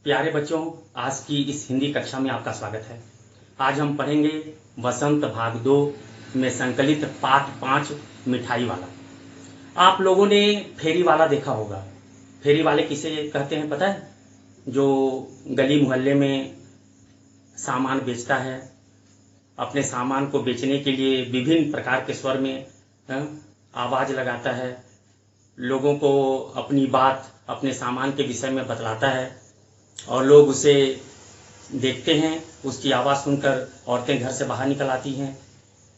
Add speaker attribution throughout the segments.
Speaker 1: प्यारे बच्चों, आज की इस हिंदी कक्षा में आपका स्वागत है। आज हम पढ़ेंगे वसंत भाग 2 में संकलित पाठ 5 मिठाई वाला। आप लोगों ने फेरी वाला देखा होगा। फेरी वाले किसे कहते हैं पता है? जो गली मोहल्ले में सामान बेचता है, अपने सामान को बेचने के लिए विभिन्न प्रकार के स्वर में आवाज लगाता है, लोगों को अपनी बात अपने सामान के विषय में बतलाता है और लोग उसे देखते हैं। उसकी आवाज़ सुनकर औरतें घर से बाहर निकल आती हैं।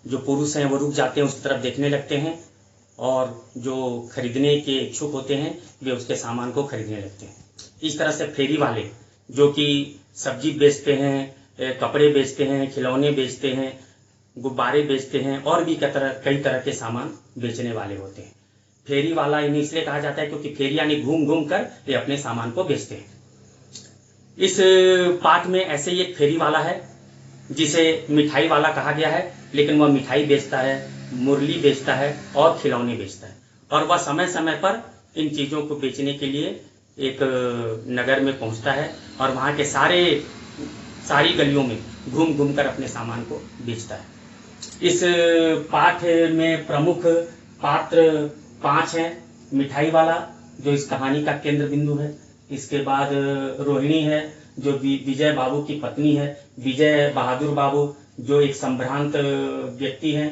Speaker 1: जो पुरुष हैं वो रुक जाते हैं, उसकी तरफ देखने लगते हैं और जो खरीदने के इच्छुक होते हैं वे उसके सामान को खरीदने लगते हैं। इस तरह से फेरी वाले जो कि सब्जी बेचते हैं, कपड़े बेचते हैं, खिलौने बेचते हैं, गुब्बारे बेचते हैं और भी कई तरह के सामान बेचने वाले होते हैं। फेरी वाला इन्हें इसलिए कहा जाता है क्योंकि फेरी यानी घूम घूम कर ये अपने सामान को बेचते हैं। इस पाठ में ऐसे ही एक फेरी वाला है जिसे मिठाई वाला कहा गया है, लेकिन वह मिठाई बेचता है, मुरली बेचता है और खिलौने बेचता है। और वह समय समय पर इन चीज़ों को बेचने के लिए एक नगर में पहुंचता है और वहाँ के सारी गलियों में घूम घूम कर अपने सामान को बेचता है। इस पाठ में प्रमुख पात्र 5 हैं। मिठाई वाला जो इस कहानी का केंद्र बिंदु है, इसके बाद रोहिणी है जो विजय बाबू की पत्नी है, विजय बहादुर बाबू जो एक संभ्रांत व्यक्ति हैं,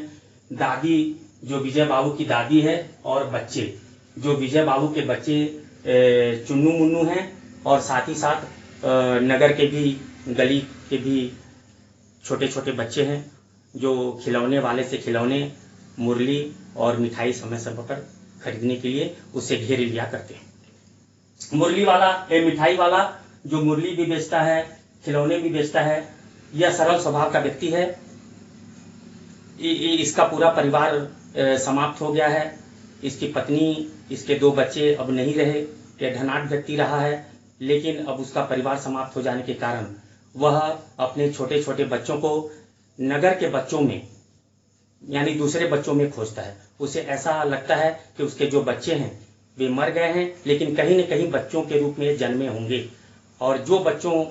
Speaker 1: दादी जो विजय बाबू की दादी है और बच्चे जो विजय बाबू के बच्चे चुन्नू मुन्नू हैं और साथ ही साथ नगर के भी गली के भी छोटे छोटे बच्चे हैं जो खिलौने वाले से खिलौने, मुरली और मिठाई समय समय पर खरीदने के लिए उसे घेर लिया करते हैं। मुरली वाला मिठाई वाला जो मुरली भी बेचता है, खिलौने भी बेचता है, यह सरल स्वभाव का व्यक्ति है। इसका पूरा परिवार समाप्त हो गया है। इसकी पत्नी, इसके 2 बच्चे अब नहीं रहे। यह धनाढ्य व्यक्ति रहा है, लेकिन अब उसका परिवार समाप्त हो जाने के कारण वह अपने छोटे छोटे बच्चों को नगर के बच्चों में यानी दूसरे बच्चों में खोजता है। उसे ऐसा लगता है कि उसके जो बच्चे हैं वे मर गए हैं, लेकिन कहीं न कहीं बच्चों के रूप में जन्मे होंगे। और जो बच्चों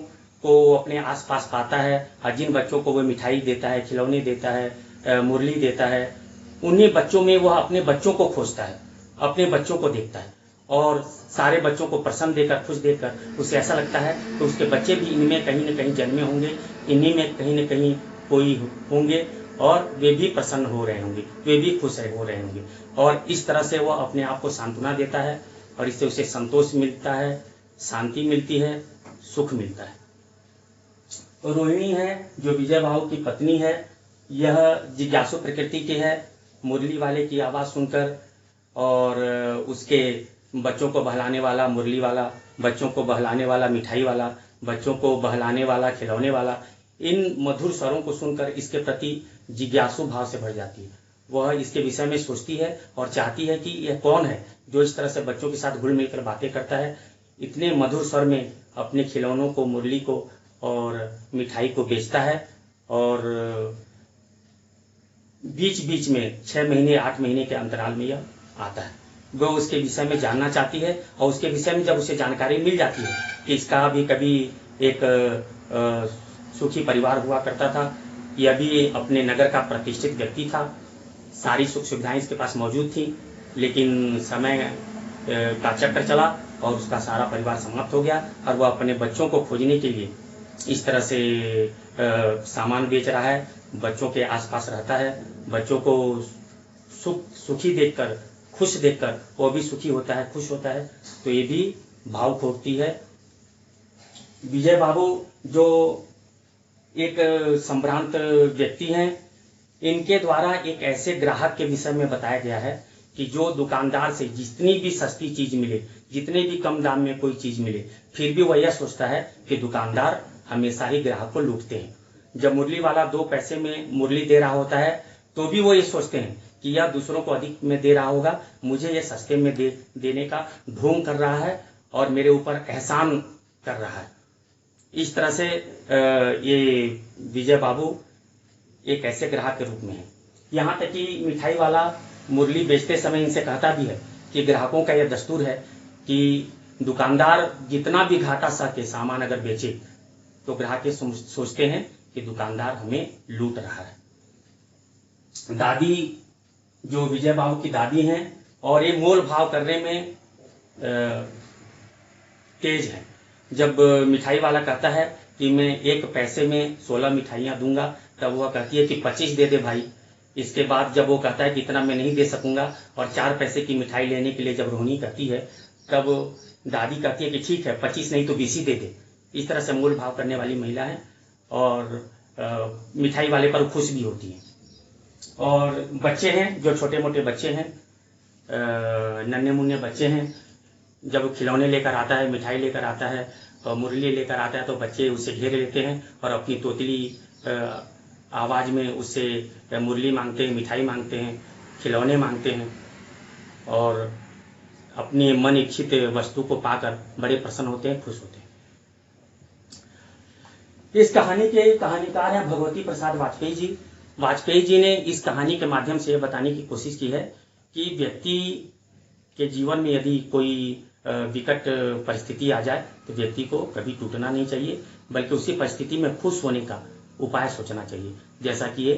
Speaker 1: को अपने आसपास पाता है और जिन बच्चों को वो मिठाई देता है, खिलौने देता है, मुरली देता है, उन्हीं बच्चों में वह अपने बच्चों को खोजता है, अपने बच्चों को देखता है और सारे बच्चों को प्रसन्न देकर, खुश देखकर उसे ऐसा लगता है कि उसके बच्चे भी इनमें कहीं न कहीं जन्मे होंगे, इन्हीं में कहीं न कहीं कोई होंगे और वे भी प्रसन्न हो रहे होंगे, वे भी खुश हो रहे होंगे। और इस तरह से वह अपने आप को सांत्वना देता है और इससे उसे संतोष मिलता है, शांति मिलती है, सुख मिलता है। रोहिणी है जो विजय बाबू की पत्नी है, यह जिज्ञासु प्रकृति की है। मुरली वाले की आवाज़ सुनकर और उसके बच्चों को बहलाने वाला मुरली वाला, बच्चों को बहलाने वाला मिठाई वाला, बच्चों को बहलाने वाला खिलौने वाला, इन मधुर स्वरों को सुनकर इसके प्रति जिज्ञासु भाव से भर जाती है। वह इसके विषय में सोचती है और चाहती है कि यह कौन है जो इस तरह से बच्चों के साथ घुल मिलकर बातें करता है, इतने मधुर स्वर में अपने खिलौनों को, मुरली को और मिठाई को बेचता है। और बीच बीच में 6 महीने 8 महीने के अंतराल में यह आता है। वह उसके विषय में जानना चाहती है और उसके विषय में जब उसे जानकारी मिल जाती है कि इसका भी कभी एक सुखी परिवार हुआ करता था, यह भी अपने नगर का प्रतिष्ठित व्यक्ति था, सारी सुख सुविधाएं इसके पास मौजूद थी, लेकिन समय का चक्र चला और उसका सारा परिवार समाप्त हो गया और वह अपने बच्चों को खोजने के लिए इस तरह से सामान बेच रहा है, बच्चों के आसपास रहता है, बच्चों को सुखी देखकर, खुश देखकर वो भी सुखी होता है, खुश होता है, तो ये भी भावुक होती है। विजय बाबू जो एक संभ्रांत व्यक्ति हैं, इनके द्वारा एक ऐसे ग्राहक के विषय में बताया गया है कि जो दुकानदार से जितनी भी सस्ती चीज मिले, जितने भी कम दाम में कोई चीज मिले, फिर भी वह यह सोचता है कि दुकानदार हमेशा ही ग्राहक को लूटते हैं। जब मुरली वाला 2 पैसे में मुरली दे रहा होता है तो भी वो ये सोचते हैं कि यह दूसरों को अधिक में दे रहा होगा, मुझे ये सस्ते में देने का ढोंग कर रहा है और मेरे ऊपर एहसान कर रहा है। इस तरह से ये विजय बाबू एक ऐसे ग्राहक के रूप में है। यहाँ तक कि मिठाई वाला मुरली बेचते समय इनसे कहता भी है कि ग्राहकों का यह दस्तूर है कि दुकानदार जितना भी घाटा सह के सामान अगर बेचे तो ग्राहक ये सोचते हैं कि दुकानदार हमें लूट रहा है। दादी जो विजय बाबू की दादी हैं और ये मोल भाव करने में तेज है। जब मिठाई वाला कहता है कि मैं 1 पैसे में 16 मिठाइयाँ दूंगा, तब वह कहती है कि 25 दे दे भाई। इसके बाद जब वो कहता है कि इतना मैं नहीं दे सकूंगा और 4 पैसे की मिठाई लेने के लिए जब रोहिणी कहती है, तब दादी कहती है कि ठीक है 25 नहीं तो 20 ही दे दे। इस तरह से मोल भाव करने वाली महिला है और मिठाई वाले पर खुश भी होती है। और बच्चे हैं जो छोटे मोटे बच्चे हैं, नन्हे मुन्ने बच्चे हैं, जब खिलौने लेकर आता है, मिठाई लेकर आता है और मुरली लेकर आता है तो बच्चे उसे घेर लेते हैं और अपनी तोतली आवाज़ में उससे मुरली मांगते हैं, मिठाई मांगते हैं, खिलौने मांगते हैं और अपनी मन इच्छित वस्तु को पाकर बड़े प्रसन्न होते हैं, खुश होते हैं। इस कहानी के कहानीकार हैं भगवती प्रसाद वाजपेयी जी। वाजपेयी जी ने इस कहानी के माध्यम से यह बताने की कोशिश की है कि व्यक्ति के जीवन में यदि कोई विकट परिस्थिति आ जाए तो व्यक्ति को कभी टूटना नहीं चाहिए, बल्कि उसी परिस्थिति में खुश होने का उपाय सोचना चाहिए, जैसा कि ये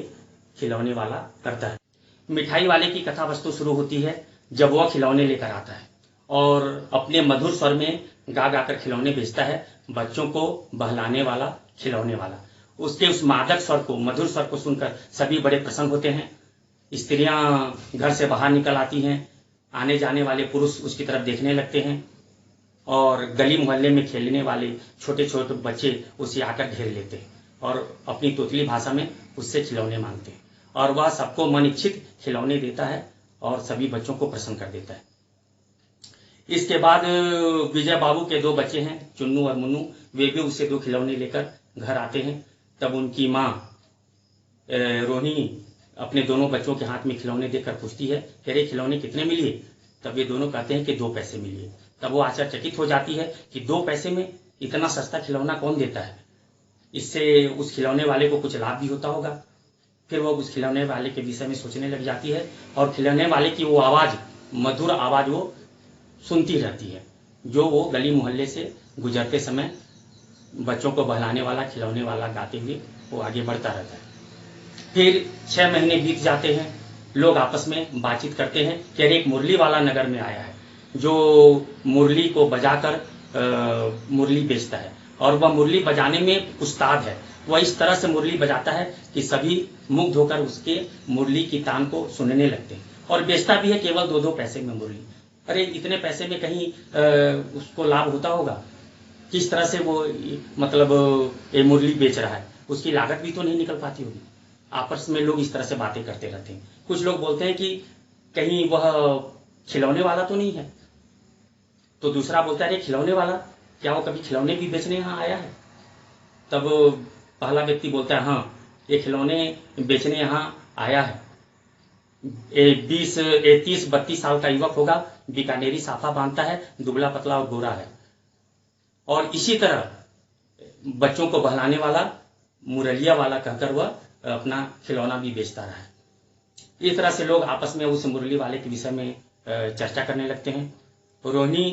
Speaker 1: खिलौने वाला करता है। मिठाई वाले की कथा वस्तु शुरू होती है जब वह खिलौने लेकर आता है और अपने मधुर स्वर में गा गाकर खिलौने बेचता है। बच्चों को बहलाने वाला खिलौने वाला, उसके उस मादक स्वर को, मधुर स्वर को सुनकर सभी बड़े प्रसन्न होते हैं। स्त्रियां घर से बाहर निकल आती हैं, आने जाने वाले पुरुष उसकी तरफ देखने लगते हैं और गली मोहल्ले में खेलने वाले छोटे छोटे बच्चे उसे आकर घेर लेते हैं और अपनी तोतली भाषा में उससे खिलौने मांगते हैं और वह सबको मन इच्छित खिलौने देता है और सभी बच्चों को प्रसन्न कर देता है। इसके बाद विजय बाबू के 2 बच्चे हैं, चुन्नू और मुन्नू, वे भी उससे 2 खिलौने लेकर घर आते हैं। तब उनकी माँ रोहिणी अपने दोनों बच्चों के हाथ में खिलौने देखकर पूछती है, तेरे खिलौने कितने मिले? तब ये दोनों कहते हैं कि 2 पैसे मिले। तब वो आश्चर्यचकित हो जाती है कि 2 पैसे में इतना सस्ता खिलौना कौन देता है, इससे उस खिलौने वाले को कुछ लाभ भी होता होगा। फिर वो उस खिलौने वाले के विषय में सोचने लग जाती है और खिलौने वाले की वो आवाज़, मधुर आवाज़ वो सुनती रहती है, जो वो गली मोहल्ले से गुजरते समय बच्चों को बहलाने वाला, खिलौने वाला गाते हुए वो आगे बढ़ता रहता है। फिर 6 महीने बीत जाते हैं, लोग आपस में बातचीत करते हैं कि अरे एक मुरली वाला नगर में आया है जो मुरली को बजाकर मुरली बेचता है और वह मुरली बजाने में उस्ताद है। वह इस तरह से मुरली बजाता है कि सभी मुग्ध होकर उसके मुरली की तान को सुनने लगते हैं और बेचता भी है केवल 2-2 पैसे में मुरली। अरे इतने पैसे में कहीं उसको लाभ होता होगा? किस तरह से वो मतलब ये मुरली बेच रहा है, उसकी लागत भी तो नहीं निकल पाती होगी। आपस में लोग इस तरह से बातें करते रहते हैं। कुछ लोग बोलते हैं कि कहीं वह खिलौने वाला तो नहीं है, तो दूसरा बोलता है अरे खिलौने वाला, क्या वो कभी खिलौने भी बेचने यहाँ आया है? तब पहला व्यक्ति बोलता है हाँ, ये खिलौने बेचने यहाँ आया है। 30-32 साल का युवक होगा, बीकानेरी साफा बांधता है, दुबला पतला और गोरा है और इसी तरह बच्चों को बहलाने वाला, मुरलिया वाला कहकर वह अपना खिलौना भी बेचता रहा है। इस तरह से लोग आपस में उस मुरली वाले के विषय में चर्चा करने लगते हैं। रोहिणी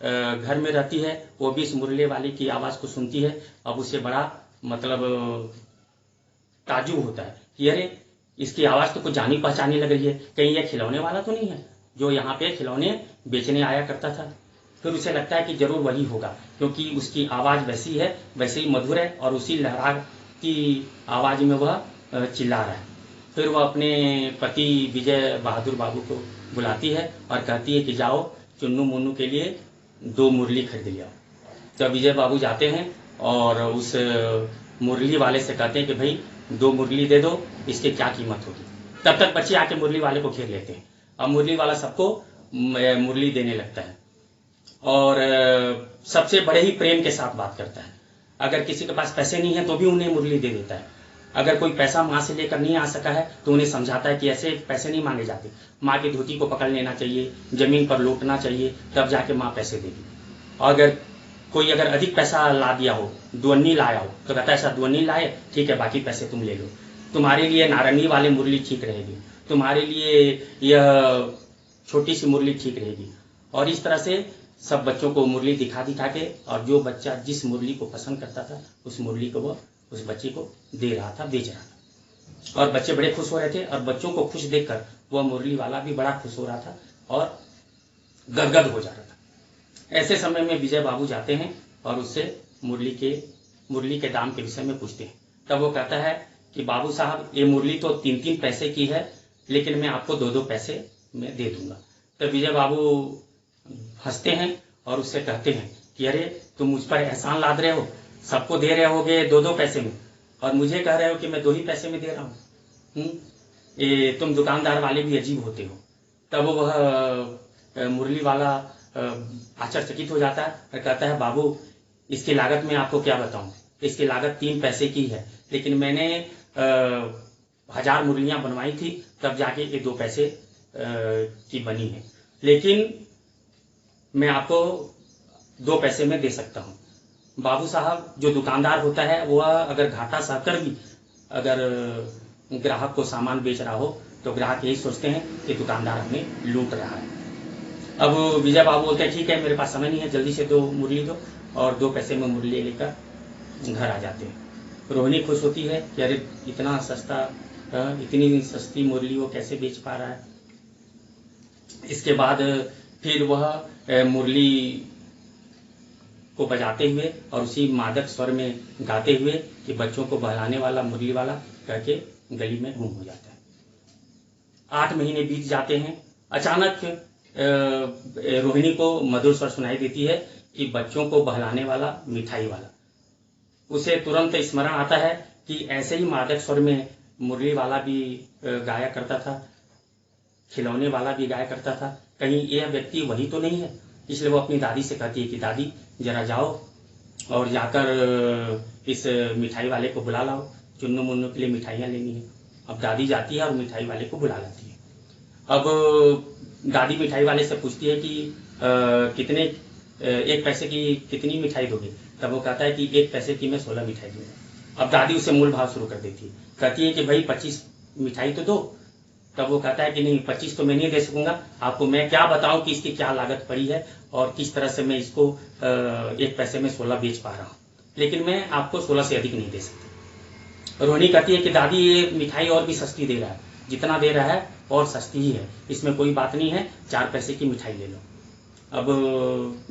Speaker 1: घर में रहती है, वो भी इस मुरली वाले की आवाज़ को सुनती है। अब उसे बड़ा मतलब ताज्जुब होता है कि अरे इसकी आवाज़ तो कुछ जानी पहचानी लग रही है, कहीं यह खिलौने वाला तो नहीं है जो यहाँ पे खिलौने बेचने आया करता था। फिर उसे लगता है कि जरूर वही होगा, क्योंकि उसकी आवाज़ वैसी है, वैसे ही मधुर है और उसी लहराती आवाज़ में वह चिल्ला रहा है। फिर वह अपने पति विजय बहादुर बाबू को बुलाती है और कहती है कि जाओ चुन्नू मुन्नू के लिए 2 मुरली खरीद ले आओ। तो विजय बाबू जाते हैं और उस मुरली वाले से कहते हैं कि भाई 2 मुरली दे दो, इसकी क्या कीमत होगी। तब तक बच्चे आके मुरली वाले को घेर लेते हैं। अब मुरली वाला सबको मुरली देने लगता है और सबसे बड़े ही प्रेम के साथ बात करता है। अगर किसी के पास पैसे नहीं है तो भी उन्हें मुरली दे देता है। अगर कोई पैसा माँ से लेकर नहीं आ सका है तो उन्हें समझाता है कि ऐसे पैसे नहीं मांगे जाते, माँ की धोती को पकड़ लेना चाहिए, जमीन पर लौटना चाहिए, तब जाके माँ पैसे देगी। और अगर कोई अधिक पैसा ला दिया हो, दुअन्नी लाया हो, तो कहता है ऐसा दुअन्नी लाए, ठीक है बाकी पैसे तुम ले लो, तुम्हारे लिए नारंगी वाली मुरली ठीक रहेगी, तुम्हारे लिए यह छोटी सी मुरली ठीक रहेगी। और इस तरह से सब बच्चों को मुरली दिखा दिखा के, और जो बच्चा जिस मुरली को पसंद करता था उस मुरली को वो उस बच्चे को दे रहा था, बेच रहा था। और बच्चे बड़े खुश हो रहे थे, और बच्चों को खुश देखकर वह मुरली वाला भी बड़ा खुश हो रहा था और गदगद हो जा रहा था। ऐसे समय में विजय बाबू जाते हैं और उससे मुरली के दाम के विषय में पूछते हैं। तब वो कहता है कि बाबू साहब, ये मुरली तो 3-3 पैसे की है, लेकिन मैं आपको 2-2 पैसे में दे दूंगा। तब विजय बाबू हंसते हैं और उससे कहते हैं कि अरे, तुम मुझ पर एहसान लाद रहे हो, सबको दे रहे होगे 2-2 पैसे में, और मुझे कह रहे हो कि मैं 2 ही पैसे में दे रहा हूँ। ये तुम दुकानदार वाले भी अजीब होते हो। तब वह मुरली वाला आश्चर्यचकित हो जाता है और कहता है, बाबू, इसकी लागत मैं आपको क्या बताऊं, इसकी लागत 3 पैसे की है, लेकिन मैंने 1000 मुरलियां बनवाई थी, तब जाके ये 2 पैसे की बनी है, लेकिन मैं आपको 2 पैसे में दे सकता हूँ। बाबू साहब, जो दुकानदार होता है वह अगर घाटा सहकर भी अगर ग्राहक को सामान बेच रहा हो तो ग्राहक यही सोचते हैं कि दुकानदार हमें लूट रहा है। अब विजय बाबू बोलते हैं, ठीक है, मेरे पास समय नहीं है, जल्दी से 2 मुरली दो, और 2 पैसे में मुरली लेकर घर आ जाते हैं। रोहिणी खुश होती है कि अरे, इतना सस्ता, इतनी सस्ती मुरली वो कैसे बेच पा रहा है। इसके बाद फिर वह मुरली को बजाते हुए और उसी मादक स्वर में गाते हुए कि बच्चों को बहलाने वाला मुरली वाला करके गली में गुम हो जाता है। 8 महीने बीत जाते हैं। अचानक रोहिणी को मधुर स्वर सुनाई देती है कि बच्चों को बहलाने वाला मिठाई वाला। उसे तुरंत स्मरण आता है कि ऐसे ही मादक स्वर में मुरली वाला भी गाया करता था, खिलौने वाला भी गाया करता था, कहीं यह व्यक्ति वही तो नहीं है। इसलिए वो अपनी दादी से कहती है कि दादी, जरा जाओ और जाकर इस मिठाई वाले को बुला लाओ, चुन्नू मुन्नू के लिए मिठाइयाँ लेनी है। अब दादी जाती है और मिठाई वाले को बुला लाती है। अब दादी मिठाई वाले से पूछती है कि कितने 1 पैसे की कितनी मिठाई दोगे। तब वो कहता है कि 1 पैसे की मैं 16 मिठाई दूंगा। अब दादी उसे मूल भाव शुरू कर देती है, कहती है कि भाई 25 मिठाई तो दो। तब वो कहता है कि नहीं, 25 तो मैं नहीं दे सकूंगा, आपको मैं क्या बताऊं कि इसकी क्या लागत पड़ी है और किस तरह से मैं इसको 1 पैसे में 16 बेच पा रहा हूँ, लेकिन मैं आपको 16 से अधिक नहीं दे सकती। रोहिणी कहती है कि दादी, ये मिठाई और भी सस्ती दे रहा है, जितना दे रहा है और सस्ती ही है, इसमें कोई बात नहीं है, 4 पैसे की मिठाई ले लो। अब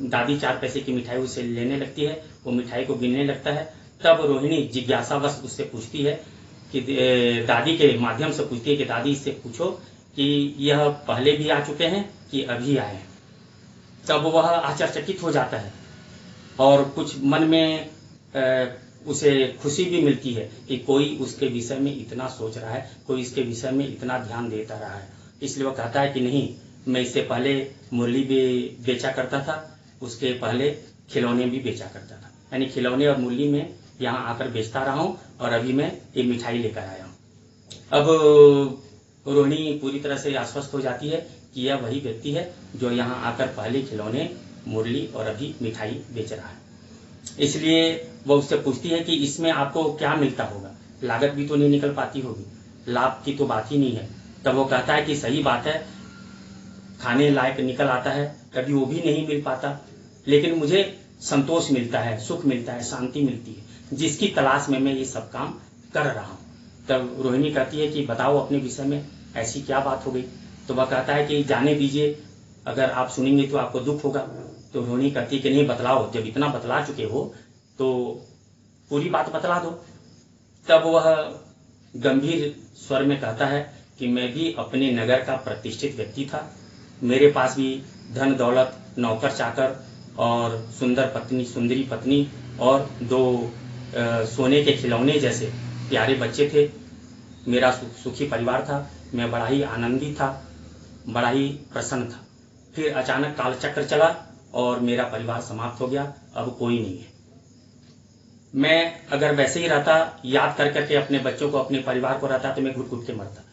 Speaker 1: दादी 4 पैसे की मिठाई उसे लेने लगती है, वो मिठाई को गिनने लगता है। तब रोहिणी जिज्ञासावश उससे पूछती है कि दादी के माध्यम से पूछती है कि दादी, इससे पूछो कि यह पहले भी आ चुके हैं कि अभी आए हैं। तब वह आश्चर्यचकित हो जाता है और कुछ मन में उसे खुशी भी मिलती है कि कोई उसके विषय में इतना सोच रहा है, कोई इसके विषय में इतना ध्यान देता रहा है। इसलिए वह कहता है कि नहीं, मैं इससे पहले मुरली भी बेचा करता था, उसके पहले खिलौने भी बेचा करता था, यानी खिलौने और मुरली में यहाँ आकर बेचता रहा हूँ और अभी मैं ये मिठाई लेकर आया हूँ। अब रोहिणी पूरी तरह से आश्वस्त हो जाती है कि यह वही व्यक्ति है जो यहाँ आकर पहले खिलौने, मुरली और अभी मिठाई बेच रहा है। इसलिए वह उससे पूछती है कि इसमें आपको क्या मिलता होगा, लागत भी तो नहीं निकल पाती होगी, लाभ की तो बात ही नहीं है। तब वो कहता है कि सही बात है, खाने लायक निकल आता है, कभी वो भी नहीं मिल पाता, लेकिन मुझे संतोष मिलता है, सुख मिलता है, शांति मिलती है, जिसकी तलाश में मैं ये सब काम कर रहा हूँ। तब रोहिणी कहती है कि बताओ अपने विषय में ऐसी क्या बात हो गई। तो वह कहता है कि जाने दीजिए, अगर आप सुनेंगे तो आपको दुख होगा। तो रोहिणी कहती है कि नहीं, बतलाओ, जब इतना बतला चुके हो तो पूरी बात बतला दो। तब वह गंभीर स्वर में कहता है कि मैं भी अपने नगर का प्रतिष्ठित व्यक्ति था, मेरे पास भी धन दौलत, नौकर चाकर और सुंदरी पत्नी और 2 सोने के खिलौने जैसे प्यारे बच्चे थे। मेरा सुखी परिवार था, मैं बड़ा ही आनंदी था, बड़ा ही प्रसन्न था। फिर अचानक कालचक्र चला और मेरा परिवार समाप्त हो गया, अब कोई नहीं है। मैं अगर वैसे ही रहता, याद कर करके अपने बच्चों को, अपने परिवार को रहता, तो मैं घुट घुट के मरता।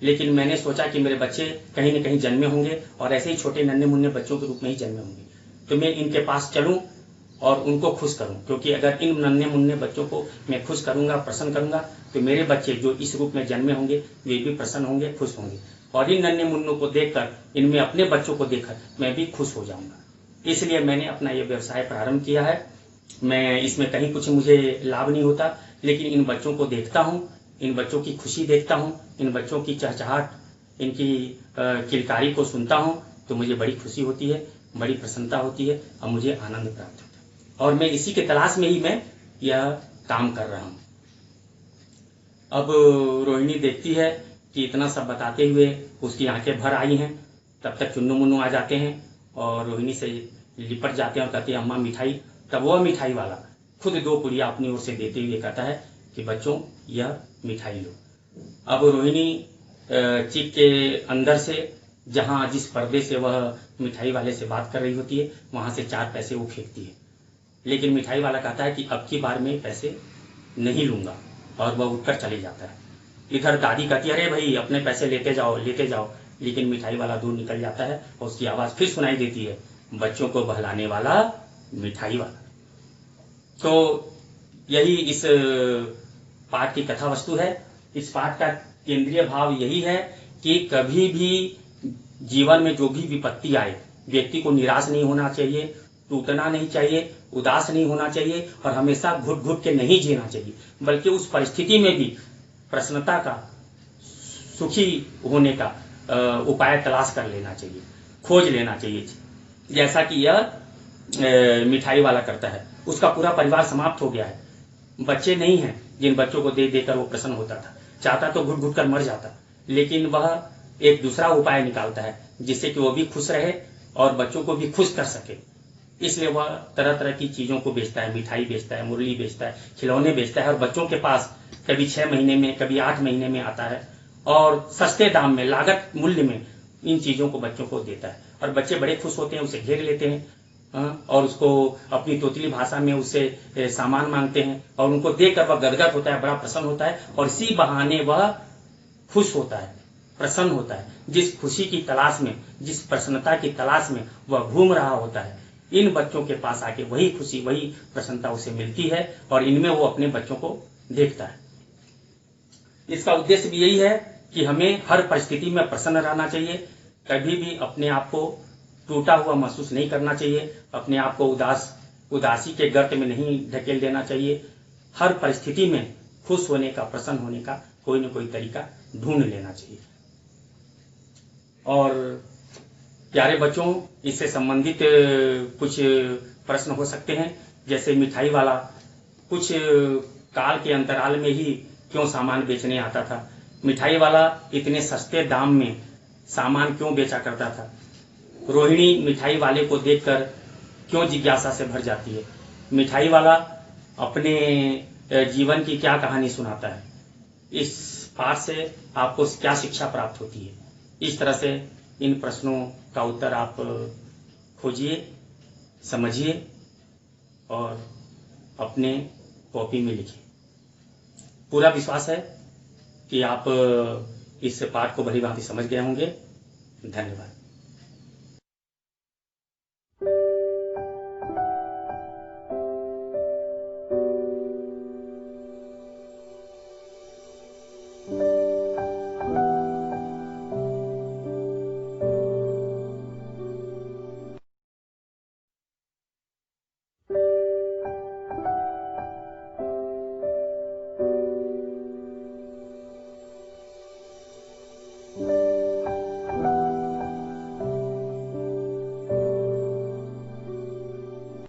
Speaker 1: लेकिन मैंने सोचा कि मेरे बच्चे कहीं न कहीं जन्मे होंगे और ऐसे ही छोटे नन्हे मुन्ने बच्चों के रूप में ही जन्मे होंगे, तो मैं इनके पास चलूं और उनको खुश करूं, क्योंकि अगर इन नन्हे मुन्ने बच्चों को मैं खुश करूंगा, प्रसन्न करूंगा, तो मेरे बच्चे जो इस रूप में जन्मे होंगे वे भी प्रसन्न होंगे, खुश होंगे, और इन नन्हे मुन्नों को देखकर, इनमें अपने बच्चों को देखकर मैं भी खुश हो जाऊंगा। इसलिए मैंने अपना ये व्यवसाय प्रारंभ किया है। मैं इसमें कहीं कुछ मुझे लाभ नहीं होता, लेकिन इन बच्चों को देखता हूँ, इन बच्चों की खुशी देखता हूँ, इन बच्चों की चहचहाट, इनकी किलकारी को सुनता हूँ तो मुझे बड़ी खुशी होती है, बड़ी प्रसन्नता होती है और मुझे आनंद प्राप्त होता है। और मैं इसी के तलाश में ही मैं यह काम कर रहा हूँ। अब रोहिणी देखती है कि इतना सब बताते हुए उसकी आंखें भर आई हैं, तब तक चुन्नू मुन्नू आ जाते हैं और रोहिणी से लिपट जाते हैं और कहते हैं अम्मा मिठाई। तब वह मिठाई वाला खुद 2 पुड़िया अपनी ओर से देते हुए कहता है कि बच्चों यह मिठाई लो। अब रोहिणी चिप के अंदर से जहां जिस पर्दे से वह मिठाई वाले से बात कर रही होती है वहां से 4 पैसे वो फेंकती है, लेकिन मिठाई वाला कहता है कि अब की बार मैं पैसे नहीं लूंगा और वह उठकर चले जाता है। इधर दादी कहती है अरे भाई अपने पैसे लेते जाओ लेते जाओ, लेकिन मिठाई वाला दूर निकल जाता है और उसकी आवाज फिर सुनाई देती है, बच्चों को बहलाने वाला मिठाई वाला। तो यही इस पाठ की कथा वस्तु है। इस पाठ का केंद्रीय भाव यही है कि कभी भी जीवन में जो भी विपत्ति आए व्यक्ति को निराश नहीं होना चाहिए, टूटना नहीं चाहिए, उदास नहीं होना चाहिए और हमेशा घुट घुट के नहीं जीना चाहिए, बल्कि उस परिस्थिति में भी प्रसन्नता का, सुखी होने का उपाय तलाश कर लेना चाहिए, खोज लेना चाहिए। जैसा कि यह मिठाई वाला करता है। उसका पूरा परिवार समाप्त हो गया है, बच्चे नहीं हैं जिन बच्चों को दे देकर वो प्रसन्न होता था, चाहता तो घुट घुट कर मर जाता, लेकिन वह एक दूसरा उपाय निकालता है जिससे कि वो भी खुश रहे और बच्चों को भी खुश कर सके। इसलिए वह तरह तरह की चीजों को बेचता है, मिठाई बेचता है, मुरली बेचता है, खिलौने बेचता है और बच्चों के पास कभी 6 महीने में कभी 8 महीने में आता है और सस्ते दाम में, लागत मूल्य में इन चीजों को बच्चों को देता है और बच्चे बड़े खुश होते हैं, उसे घेर लेते हैं और उसको अपनी तोतली भाषा में उससे सामान मांगते हैं और उनको देखकर वह गदगद होता है, बड़ा प्रसन्न होता है और इसी बहाने वह खुश होता है, प्रसन्न होता है। जिस खुशी की तलाश में, जिस प्रसन्नता की तलाश में वह घूम रहा होता है, इन बच्चों के पास आके वही खुशी, वही प्रसन्नता उसे मिलती है और इनमें वो अपने बच्चों को देखता है। इसका उद्देश्य भी यही है कि हमें हर परिस्थिति में प्रसन्न रहना चाहिए, कभी भी अपने आप को टूटा हुआ महसूस नहीं करना चाहिए, अपने आप को उदासी के गर्त में नहीं ढकेल देना चाहिए। हर परिस्थिति में खुश होने का, प्रसन्न होने का कोई न कोई तरीका ढूंढ लेना चाहिए। और प्यारे बच्चों, इससे संबंधित कुछ प्रश्न हो सकते हैं, जैसे मिठाई वाला कुछ काल के अंतराल में ही क्यों सामान बेचने आता था, मिठाई वाला इतने सस्ते दाम में सामान क्यों बेचा करता था, रोहिणी मिठाई वाले को देखकर क्यों जिज्ञासा से भर जाती है, मिठाई वाला अपने जीवन की क्या कहानी सुनाता है, इस पाठ से आपको क्या शिक्षा प्राप्त होती है। इस तरह से इन प्रश्नों का उत्तर आप खोजिए, समझिए और अपने कॉपी में लिखिए। पूरा विश्वास है कि आप इस पाठ को भली भांति समझ गए होंगे। धन्यवाद।